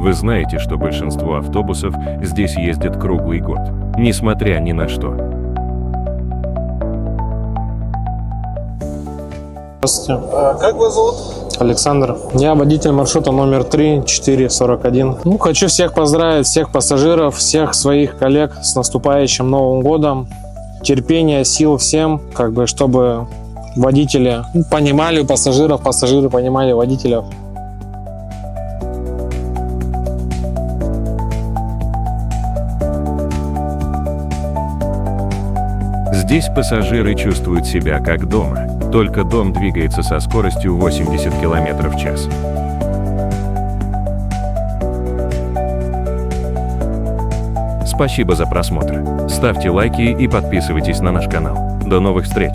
Вы знаете, что большинство автобусов здесь ездят круглый год, несмотря ни на что. Здравствуйте. Как вас зовут? Александр. Я водитель маршрута номер 3441. Хочу всех поздравить, всех пассажиров, всех своих коллег с наступающим Новым годом. Терпения, сил всем, чтобы водители понимали пассажиров, пассажиры понимали водителей. Здесь пассажиры чувствуют себя как дома, только дом двигается со скоростью 80 км в час. Спасибо за просмотр. Ставьте лайки и подписывайтесь на наш канал. До новых встреч!